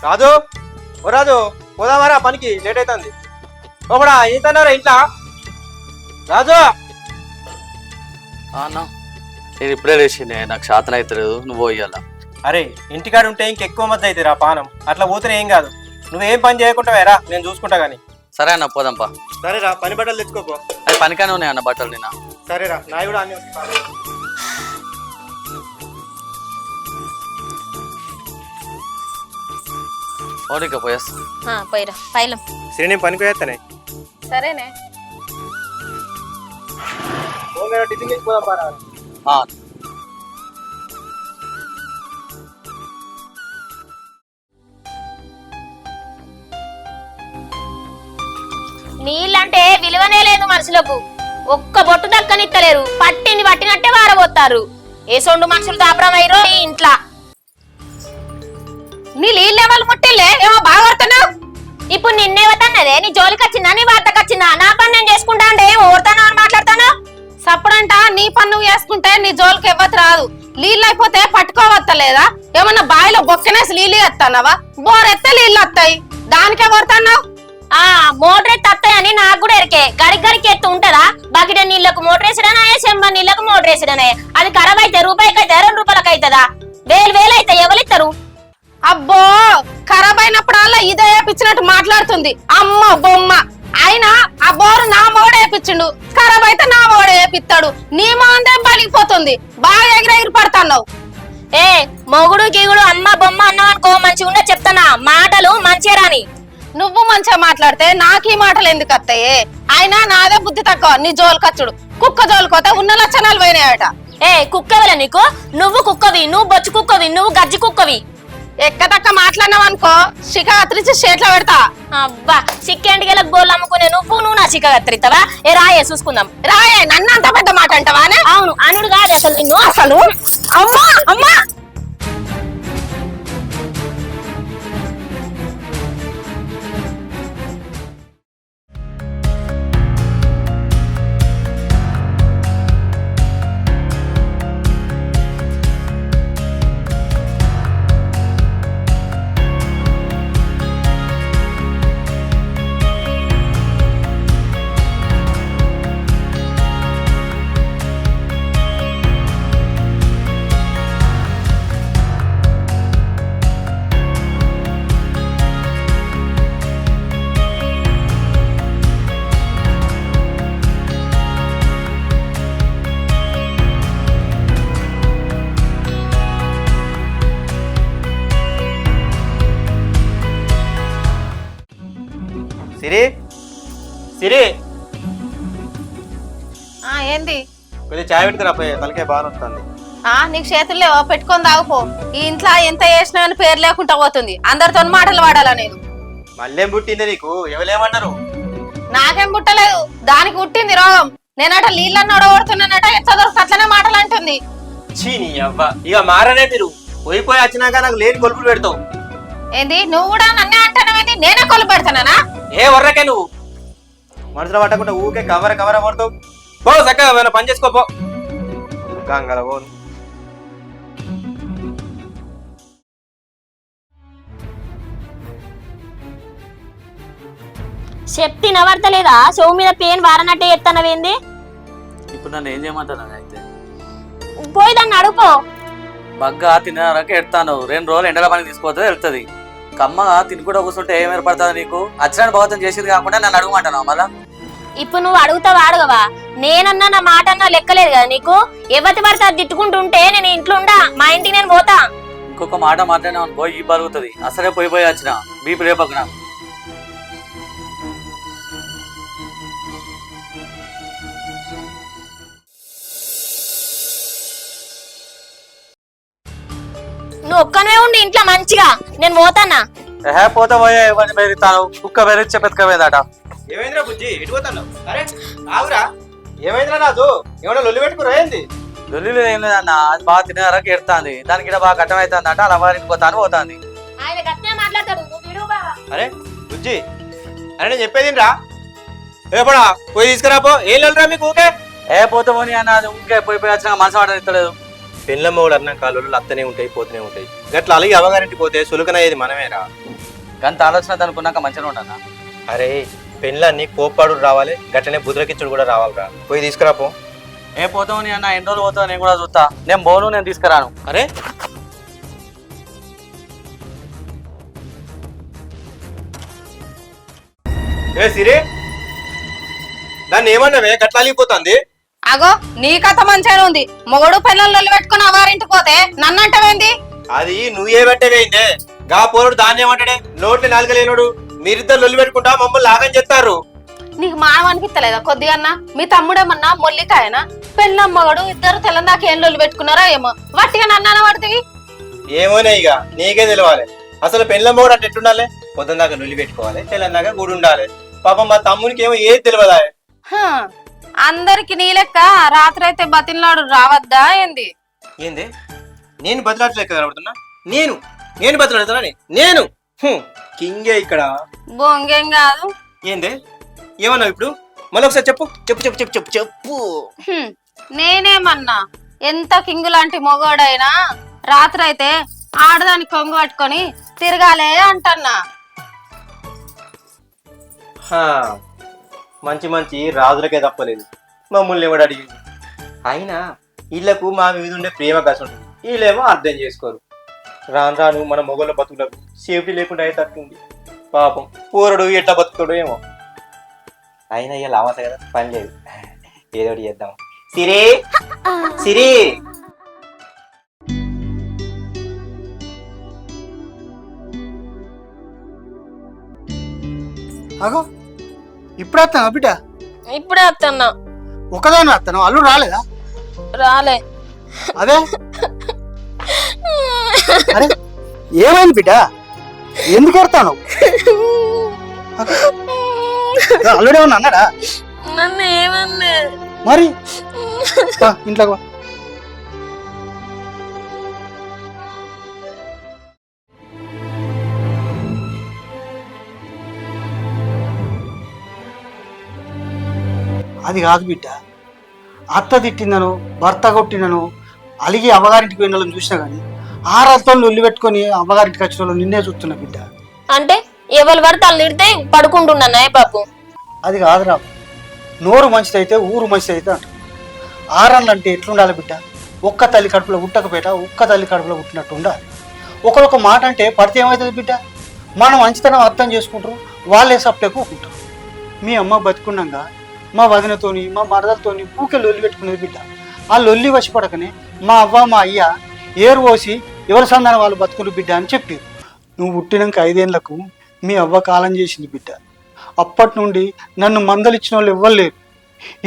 రాజు ఓ రాజు పోదామారా పనికి లేట్ అవుతుంది. ఒకడా ఏంటన్నారా ఇంట్లో రాజు? అన్నా నేను ఇప్పుడే లేచిండే, నాకు శాతం అవుతలేదు, నువ్వు పోయాల. అరే ఇంటికాడ ఉంటే ఇంకెక్కువ మధ్య అవుతుంది రా పానం. అట్లా పోతేనే ఏం కాదు. నువ్వేం పని చేయకుండా వేరా, నేను చూసుకుంటా గానీ. సరే అన్న పోదాంపా. సరేరా పని బట్టలు తెచ్చుకోపో. అది పనికానే ఉన్నాయి అన్న బట్టలు నిన్న. సరేరా నాయి కూడా అన్ని. ఓడిక పోయేస్తా. పోయిరా పైలం. సరే నేను పనికి పోయేస్తానే. సరేనే. టిఫిన్ తెచ్చిపోదాం పారా. నీళ్ళంటే విలువనే లేదు మనుషులకు. ఒక్క బొట్టు దక్కనిత్తలేరు, పట్టింది పట్టినట్టే వారబోతారు. ఏ సొండు మనుషులు దాపరమైరో ఈ ఇంట్లో. నీ నీళ్ళెవరు ముట్టిల్లే, ఏమో బాగా పడుతున్నావు. ఇప్పుడు నిన్నేవతన్నదే, నీ జోలికి వచ్చిందా నీ వార్తకు వచ్చిందా? నా పని నేను చేసుకుంటా అంటే ఏం ఓడతాను అని మాట్లాడతాను. సప్పుడంట నీ పన్ను వేసుకుంటే నీ జోలికి ఎవ్వరు రాదు. నీళ్ళు అయిపోతే పట్టుకోవత్తలేదా? ఏమన్నా బావిలో బొక్కనేసి నీళ్ళు ఎత్తానవా? బోరెత్తే నీళ్ళు వస్తాయి, దానికే కొడతాన్నావు. మోటార్ ఎత్తి వస్తాయని నాకు కూడా ఎరికే. గడికి ఎత్తు ఉంటదా? బకెట్ నీళ్లకు మోటార్ వేసడనా, చెంబ నీళ్లకు మోటార్ వేసడనే. అది ఖరాబ్ అయితే రూపాయికి అయితే 2 రూపాయలకి అవుతుందా? వేలు అయితే ఎవరిస్తారు? అబ్బో ఖరాబ్ అయినప్పుడల్లా ఇదే వేపించినట్టు మాట్లాడుతుంది అమ్మ బొమ్మ. అయినా ఆ బోరు నా మోడ వేపించిండు, ఖరాబ్ అయితే నా మోడ వేపిస్తాడు. నీ మొందే పలిగిపోతుంది, బాగా ఎగిరెగిరి పడుతున్నావు. మొగుడు గిగుడు అమ్మ బొమ్మ అన్నావు అనుకో మంచిగా ఉండే చెప్తానా. మాటలు మంచిగా రాని. నువ్వు మంచిగా మాట్లాడితే నాకు ఈ మాటలు ఎందుకు వస్తాయే? అయినా నాదే బుద్ధి తక్కువ. నీ జోలికచ్చుడు కుక్క జోలికోతే ఉన్న లక్షణాలు పోయినాయట. కుక్కవిలా నీకు? నువ్వు కుక్కవి, నువ్వు బొచ్చు కుక్కవి, నువ్వు గజ్జి కుక్కవి. ఎక్కదక్క మాట్లాడినావు అనుకో శిఖ కత్తిరించి చేతిలో పెడతా. అబ్బా చిక్కేంటికి గోళ్ళు అమ్ముకునే నువ్వు నా చిక్క కత్తిరిస్తావా? రాయే చూసుకుందాం. రాయే నన్ను అంత పెద్ద మాట అంటావా? అవును అనుడు కాదు అసలు నిన్ను. అసలు అమ్మా అమ్మా సిరి సిరి ఏంది? కొంచెం చాయ్ పెట్టుకురా, పోయి తలకే బాగా వస్తుంది. నీకు చేతుల్లో పెట్టుకొని తాగుపో. ఈ ఇంట్లో ఎంత చేసినా అని పేరు లేకుండా పోతుంది. అందరితో మాటలు వాడాలా నేను? మళ్ళేం పుట్టింది నీకు? ఎవరేమన్నారు? నాకేం పుట్టలేదు, దానికి పుట్టింది రోగం. నేనట నీళ్ళని ఒడగొడుతున్నానట, ఎట్లా దొరికి అట్లనే మాటలు అంటుంది. చీ నీ అవ్వ, ఇక మారనే మీరు. పోయి వచ్చినాక నాకు లేని కొలుపులు పెడతావు. ఏంది నువ్వు కూడా నన్నే అంటానవేంది? నేనే కొలుపు పెడతానా? ఏ వర్రకే నువ్వు మనసులో పట్టకుండా ఊకే కవర పడతావు. పో చక్కగా ఏమైనా పని చేసుకోపో. గంగల పోను. చెప్తే నవర్తలేదా? చెవు మీద పెయిన్ వారనట్టే ఎత్తనవేంది? ఇప్పుడు నన్ను ఏం చేయమంటాను? అయితే పోయి దాన్ని అడుపో. బగ్గా తినడానికి ఎడతాను. 2 రోజులు ఎండల పనికి తీసుకుపోతే వెళ్తుంది. కమ్మగా తినుకుంటూ కూర్చుంటే ఏం ఏర్పడుతుంది నీకు? అచ్చరాని భగవతం చేసేది కాకుండా నన్ను అడుగుమంటాను మళ్ళా. ఇప్పుడు నువ్వు అడుగుతావా అడగవా? నేనన్నా నా మాట అన్నా లెక్కలేదు కదా నీకు? ఎవరి పడితే అది తిట్టుకుంటుంటే నేను ఇంట్లో ఉండా, మా ఇంటికి నేను పోతా. ఇంకొక మాట మాట్లాడినా అనుకో ఈ బరుగుతుంది. అసలే పోయి వచ్చిన బీపీ రేపకు నాకు. నువ్వు ఒక్కనే ఉండి ఇంట్లో మంచిగా, నేను పోతానా? పోతే పోయే ఇవన్నీ బెదిరిస్తాను. కుక్క బెదిరించే పెతకవేదట. ఏమైందిరా బుజ్జి, ఎటు పోతాను? అరే ఆవురా, ఏమైందిరా రాజు? ఏమన్నా లొల్లి పెట్టుకురా ఏంది? లొల్లి ఏం లేదన్న, అది బాగా తినడానికి ఎడతాంది. దానికి ఇక్కడ బాగా కట్టం అవుతుంది అంట. అలా వారికి పోతాంది. అరే బుజ్జి, అరే నేను చెప్పేది రా. ఏపడా పోయి తీసుకురాపో. ఏం లొల్లిరా మీకు ఊకే? పోతే పోనీ అన్న, ఊకే పోయి వచ్చినా మనసు మాట ఇస్తలేదు. పెళ్ళమ్మ కూడా అన్నాక లొల్లులు అత్తనే ఉంటాయి, పోతూనే ఉంటాయి. గట్ల అలాగే అవగారింటికి పోతే సులుకనయ్యేది మనమేరా. గంత ఆలోచన అనుకున్నాక మంచిగా ఉంటానా? అరే పెళ్ళాన్ని కోప్పాడు రావాలి, గట్లనే బుద్రకిచ్చుడు కూడా రావాలిరా. పోయి తీసుకురా పో. ఏ పోతావు నీ అన్న, ఎన్ని రోజులు పోతావు నేను కూడా చూస్తా. నేను పోను, నేను తీసుకురాను. అరే ఏ సిరి, దాన్ని ఏమన్నావే గట్ల అలిగిపోతుంది? అగో నీ కథ మంచిగానే ఉంది. మొగడు పిల్లలు పెట్టుకుని అవారింటికి పోతే నన్నంటవేంది? అది నువ్వే పెట్టవేయిందే. గా పోరుడు దాన్ని ఏమంటాడే, నోట్లు నాలుగలేనోడు. మీరిద్దరు లొల్లి పెట్టుకుంటా మమ్మల్ని లాగని చెప్తారు. నీకు మానం అనిపిస్తలేదా కొద్దిగా? మీ తమ్ముడేమన్నా మొల్లికాయనా? పెళ్ళం మొగడు ఇద్దరు తెల్లందాక ఏం లొల్లి పెట్టుకున్నారో ఏమో, వట్టిగా నన్ను పడుతుంది. ఏమోనే ఇక నీకే తెలవాలి. అసలు పెళ్ళమ్మ కూడా అంటే ఎట్లుండాలి? పొద్దున్నాక లొల్లి పెట్టుకోవాలి, తెల్లందాక గుడి ఉండాలి. పాపం మా తమ్మునికి ఏమో ఏది తెలియదా? అందరికి నీ లెక్క రాత్రి అయితే బతిన్లాడు రావద్దా ఏంది? ఏంది నేను బతిలాడలేక కనబడుతున్నా? నేను నేను బతిలాడుతున్నా? నేను కింగే ఇక్కడ. బొంగేం కాదు. ఏంది ఏమన్నావు ఇప్పుడు? మళ్ళీ ఒకసారి చెప్పు చెప్పు చెప్పు చెప్పు చెప్పు చెప్పు. నేనేమన్నా? ఎంత కింగు లాంటి మొగోడైనా రాత్రి అయితే ఆడదాని కొంగు పట్టుకొని తిరగాలే అంటన్నా. మంచి మంచి రాజులకే తప్పలేదు, మమ్మల్ని ఎవడు అడిగింది? అయినా వీళ్ళకు మా మీద ఉండే ప్రేమ కసి ఉంటుంది, వీళ్ళేమో అర్థం చేసుకోరు. రాను రాను మన మొగోళ్ళ బతుకులకు సేఫ్టీ లేకుండా అయ్యేటట్టుంది. పాపం పోరడు ఎట్లా బతుకుతాడో ఏమో. అయినా ఇవాళ అమాస కదా, పని లేదు, ఏదో ఒకటి చేద్దాం. సిరి సిరి అగో ఇప్పుడు వస్తాను బిడ్డ. ఇప్పుడే వస్తున్నా. ఒకదాని వస్తాను, అల్లుడు రాలేదా? రాలే. అదే అరే ఏమైంది బిడ్డ, ఎందుకు వస్తాను? అల్లుడేమన్నా అన్నాడా? నన్ను ఏమన్నా మరి ఇంట్లోకి వా. అది కాదు బిడ్డ, అత్త తిట్టిందను భర్త కొట్టినను అలిగి అమ్మగారింటికి వెళ్ళిన వాళ్ళని చూసినా కానీ ఆరాలతో లొల్లి పెట్టుకొని అమ్మగారింటికి వచ్చిన వాళ్ళు నిన్నే చూస్తున్నా బిడ్డ. అంటే ఎవరు పడితే వాళ్ళు తిడితే పడుకుంటున్నా పాపు. అది కాదురా, నోరు మంచిదైతే ఊరు మంచిదైతే అంట. ఆరాళ్ళు అంటే ఎట్లుండాలి బిడ్డ? ఒక్క తల్లి కడుపులో ఉట్టకపోయిట ఒక్క తల్లి కడుపులో పుట్టినట్టు ఉండాలి. ఒకరొక మాట అంటే పడితే ఏమవుతుంది బిడ్డ? మనం మంచితనం అర్థం చేసుకుంటారు, వాళ్ళే సప్లై కూకుంటారు. మీ అమ్మ బతుకున్నాగా మా వదినతోని మా మరదలతోని ఊకే లొల్లి పెట్టుకునేది బిడ్డ. ఆ లొల్లి వశపడకనే మా అవ్వ మా అయ్య ఏరు పోసి ఎవరి సంధానం వాళ్ళు బతుకులు బిడ్డ అని చెప్పారు. నువ్వు పుట్టినాక 5 ఏళ్లకు మీ అవ్వ కాలం చేసింది బిడ్డ. అప్పటి నుండి నన్ను మందలిచ్చిన వాళ్ళు ఎవ్వరు లేరు.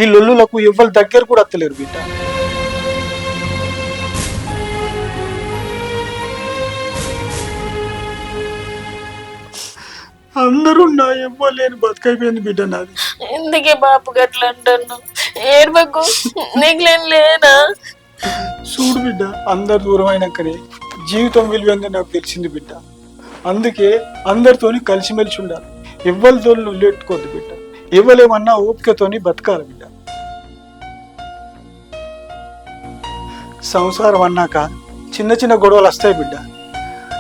ఈ లొల్లులకు ఎవ్వరు దగ్గర కూడా వస్తలేరు బిడ్డ. అందరూ నా ఇవ్వలేని బతుకైపోయింది బిడ్డ నాది. ఎందుకే బాపు గట్ల అంటాను? ఏడ్బకు, నీకు లేనా? చూడు బిడ్డ, అందరు దూరం అయినాకనే జీవితం విలువైంది నాకు తెలిసింది బిడ్డ. అందుకే అందరితోని కలిసిమెలిసి ఉండాలి, ఎవ్వరితో లొల్లెట్టుకోవద్దు బిడ్డ. ఇవ్వలేమన్నా ఓపికతోని బతకాలి బిడ్డ. సంసారం అన్నాక చిన్న చిన్న గొడవలు వస్తాయి బిడ్డ.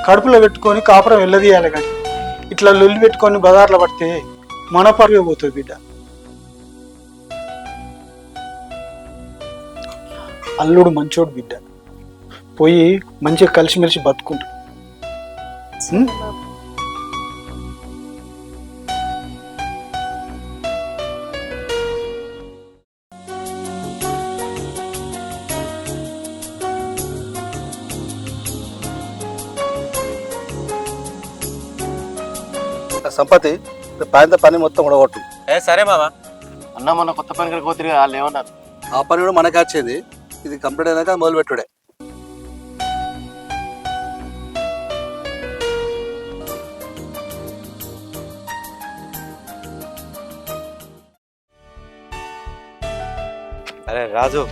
కడుపులో పెట్టుకొని కాపురం వెళ్ళదీయాలి, కానీ ఇట్లా లొల్లి పెట్టుకొని బజార్లో పడితే మన పరువే పోతుంది బిడ్డ. అల్లుడు మంచోడు బిడ్డ, పోయి మంచిగా కలిసిమెలిసి బతుకుంటాడు. సంపత్తి పాయంత పని మొత్తం ఉడగొట్టు. సరే మామ. అన్న మొన్న కొత్త పని కోతిరి వాళ్ళు ఏమన్నారు? ఆ పని కూడా మనకి వచ్చేది, ఇది కంప్లీట్ అయినాక మొదలు పెట్టుడే. అరే రాజు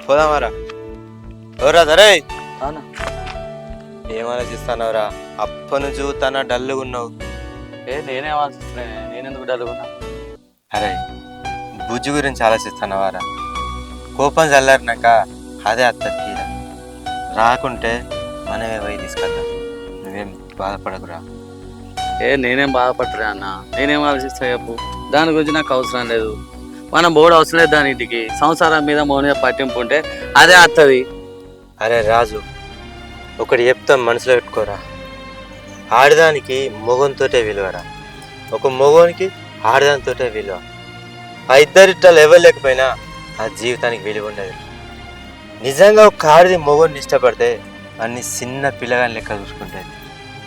పోదామారా. ఎవరా సరే ఏం ఆలోచిస్తానవరా? అప్పటి నుంచి తన డల్లుగా ఉన్నావు. నేనే ఆలోచిస్తున్నా, నేనెందుకు డల్లుకున్నా? అరే బుజ్జి గురించి ఆలోచిస్తున్నావారా? కోపం చల్లారినాక అదే అత్త తీర రాకుంటే మనమే పోయి తీసుకొద్దాం. నువ్వేం బాధపడకురా. నేనేం బాధపడతారా అన్న, నేనేం ఆలోచిస్తా చెప్పు. దాని గురించి నాకు అవసరం లేదు. మనం బోర్డు అవసరం లేదు దాని ఇంటికి. సంసారం మీద మౌన పట్టింపు ఉంటే అదే వస్తుంది. అరే రాజు, ఒకటి చెప్తాం మనసులో పెట్టుకోరా. ఆడదానికి మొగంతోటే విలువరా, ఒక మొగోనికి ఆడదానితోటే విలువ. ఆ ఇద్దరిట్లా ఇవ్వలేకపోయినా ఆ జీవితానికి విలువ ఉండదు. నిజంగా ఒక ఆడది మొగోడిని ఇష్టపడితే అన్ని చిన్న పిల్లగాని లెక్క చూసుకుంటుంది.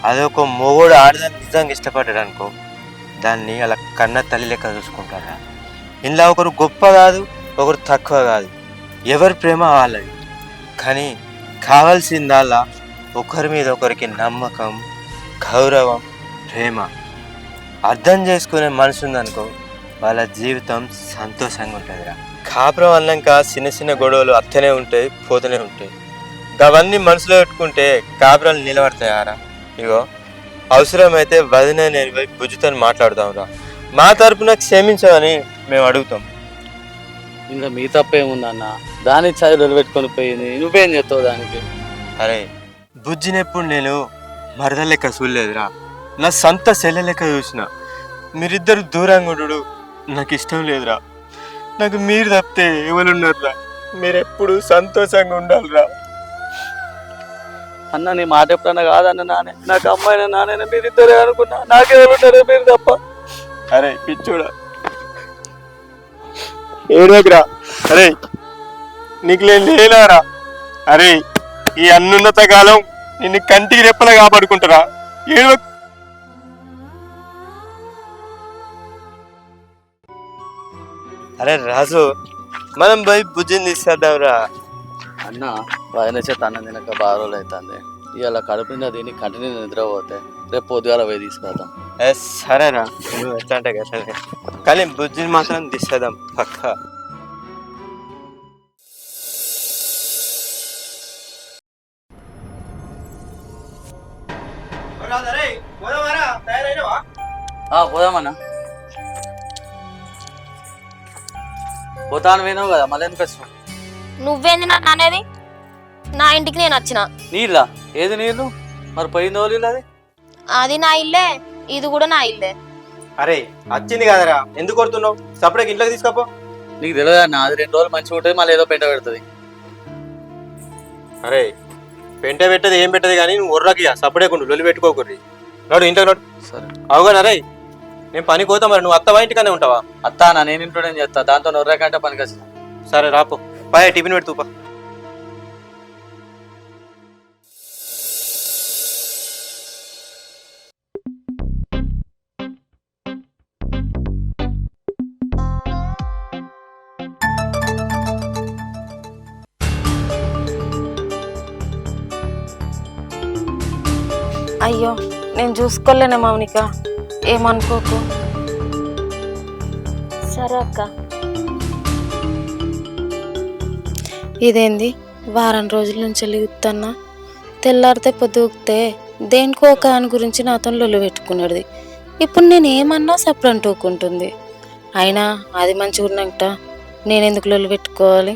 అదే ఒక మొగోడు ఆడదాన్ని నిజంగా ఇష్టపడ్డాడు అనుకో, దాన్ని అలా కన్న తల్లి లెక్క చూసుకుంటారా. ఇందులో ఒకరు గొప్ప కాదు, ఒకరు తక్కువ కాదు, ఎవరి ప్రేమ వాళ్ళది. కానీ కావాల్సిందల్లా ఒకరి మీద ఒకరికి నమ్మకం, గౌరవం, ప్రేమ. అర్థం చేసుకునే మనసు ఉందనుకో, వాళ్ళ జీవితం సంతోషంగా ఉంటుందిరా. కాపురం అన్నాక చిన్న చిన్న గొడవలు అత్తనే ఉంటాయి, పోతూనే ఉంటాయి. అవన్నీ మనసులో పెట్టుకుంటే కాపురాలు నిలబడతాయారా? ఇగో అవసరమైతే వదిన నేను పోయి బుజ్జితో మాట్లాడదాంరా. మా తరపున క్షమించమని మేము అడుగుతాం. ఇంకా మీ తప్పేముందన్న, దాని చదువులు పెట్టుకొని పోయింది, నువ్వేం చేస్తావు దానికి? అరే బుజ్జినెప్పుడు నేను మరద లెక్క చూడలేదురా, నా సొంత చెల్లె లెక్క చూసిన. మీరిద్దరు దూరంగా ఉండడు నాకు ఇష్టం లేదురా. నాకు మీరు తప్పితే ఎవరున్నారురా? మీరెప్పుడు సంతోషంగా ఉండాలిరా. అన్న నీ మాట ఎప్పుడన్నా కాదన్న నానే, నాకు అమ్మాయిన నానే మీరిద్దరే అనుకున్నా, నాకెవరు ఉంటారు మీరు తప్ప. అరే పిచ్చోడా, ఏడోకిరా. అరే నీకు లేనారా? అరే ఈ అన్నున్నత కాలం నిన్ను కంటికి రెప్పలా కాపాడుకుంటారా? ఏడవ. అరే రాజు, మనం పోయి బుజ్జిని తీసుకొద్దాంరా. అన్న వదిన చేత అన్నం తినక బాగా రోజులు అవుతుంది. ఇవాళ కడుపు నిండా దీన్ని కంటిన్యూ నిద్రపోతే రేపు పొద్దుగాల పోయి తీసుకొద్దాం. సరేరా, నువ్వు ఎట్లా అంటే కదా, కానీ బుజ్జిని మాత్రం తీసుకొద్దాం పక్కా. పోదామన్నా. పోతాను వినవు కదా, మళ్ళీ ఎందుకు వచ్చినావు? నువ్వేంది నన్ను అనేది? నా ఇంటికి నేను వచ్చిన. నీళ్ళ ఏది నీళ్ళు? మరి పోయిందో నీళ్ళు అది? అది నా ఇల్లే, ఇది కూడా నా ఇల్లే. అరే వచ్చింది కదరా, ఎందుకు కొడుతున్నావు? సపరేట్ ఇంట్లోకి తీసుకోపో. నీకు తెలియదు అన్న, అది 2 రోజులు మంచిగా ఉంటుంది, మళ్ళీ ఏదో పెంట పెడుతుంది. అరే పెంట పెట్టదు ఏం పెట్టదు కానీ నువ్వు ఉర్రకి సపరేట్ లొల్లి పెట్టుకోకూరి. నడు ఇంట్లో నడు. సరే అవుగా అరే, నేను పనికి పోతా. మరి నువ్వు అత్తవా ఇంటికనే ఉంటావా? అత్తా అన్న, నేను ఇంట్లో చేస్తా, దాంతో నొర్రకంటే పనికి వచ్చిన. సరే రాపో, పాయ టిఫిన్ పెడుతూపా. అయ్యో నేను చూసుకోలేనే మౌనిక, ఏమనుకోకు. సరే అక్క. ఇదేంది వారం రోజుల నుంచి వెలుగుతున్నా, తెల్లారితే పొద్దుగితే దేనికో ఒక దాని గురించి నాతో లొల్లు పెట్టుకున్నాడు. ఇప్పుడు నేను ఏమన్నా సపరంటూకుంటుంది. అయినా అది మంచిగా ఉన్నంట నేను ఎందుకు లొల్లు పెట్టుకోవాలి?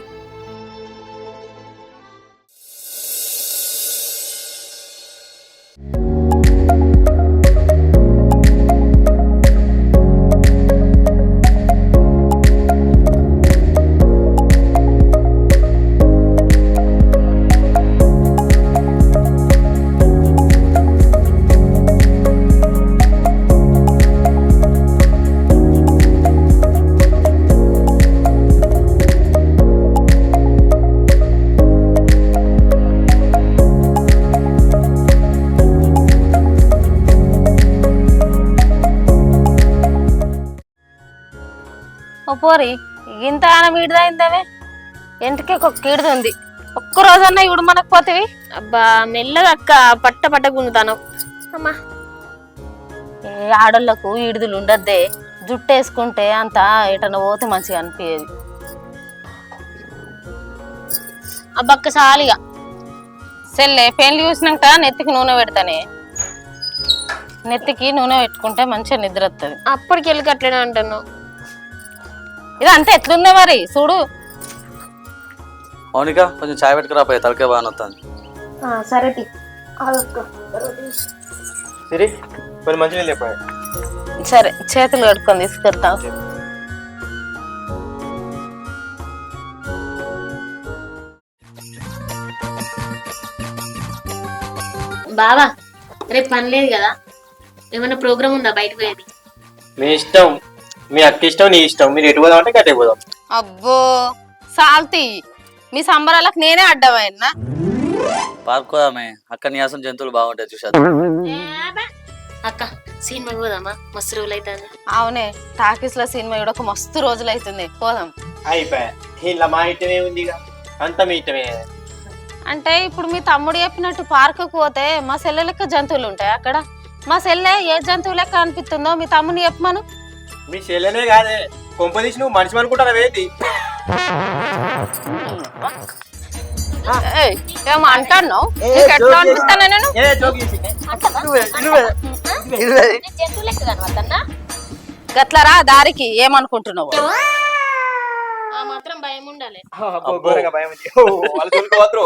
పోరి ఇంత ఈడదైందవే, ఎంటికే ఒక కీడుతుంది. ఒక్క రోజన్నా ఇవిడు మనకు పోతేవి. అబ్బా మెల్లగా అక్క, పట్ట పట్ట గుంజుతాను. అమ్మా ఏ ఆడోళ్లకు ఈడుదులు ఉండద్దే, జుట్టు వేసుకుంటే అంత ఎటన్నా పోతే మంచిగా అనిపించేది. అబ్బక్క సాలిగా సెల్లే పెళ్లి చూసినాక నెత్తికి నూనె పెడతానే, నెత్తికి నూనె పెట్టుకుంటే మంచిగా నిద్ర వస్తుంది. అప్పటికి వెళ్ళి అట్లనే అంటున్నావు. ఇది అంతా ఎట్లుందే మరి చూడు. మౌనిక కొంచెం చాయ్ పెట్టుకురా, పోయి తలకే బాగా వస్తుంది. సరే టీ. సరే కొన్ని మంచిగా లేపాయి. సరే చేతులు కడుక్కొని తీసుకెళ్తాం. బావా రేపు పని లేదు కదా, ఏమైనా ప్రోగ్రామ్ ఉందా బయటకు పోయేది? మీ ఇష్టం, మీ అక్క ఇష్టం, నీ ఇష్టం. మీరు ఎటు పోదాం అంటే గట్టే పోదాం. అబ్బో సాల్తీ, మీ సంబరాలకు నేనే అడ్డమైనా. పార్కోదామే, అక్కడ నీసం జంతువులు బాగుంటాయి చూసారు. అక్క సినిమా పోదామా? మస్తు రోజులు అవుతుంది. అవునే, టాకీస్ లో సినిమా కూడా ఒక మస్తు రోజులు అవుతుంది, పోదాం. అయిపోయా, ఇలా మా ఇష్టమే ఉంది, అంతా మీ ఇష్టమే. అంటే ఇప్పుడు మీ తమ్ముడు చెప్పినట్టు పార్కుకు పోతే మా సెల్లె లెక్క జంతువులు ఉంటాయి అక్కడ. మా సెల్లె ఏ జంతువు లెక్క అనిపిస్తుందో మీ తమ్ముని చెప్పమను. మీ చెల్లెనే కాదే, కొంపదీసి నువ్వు మనిషి అనుకుంటారా ఏంటి? ఏమో అంటాను, ఎట్లా అనిపిస్తాను నేను? జంతువు లెక్క కనబడుతున్నా? గట్లరా దారికి ఏమనుకుంటున్నావు? ఆ మాత్రం భయం ఉండాలి. ఘోరంగా భయం ఉంది. వాళ్ళు తోలుకోవద్దు.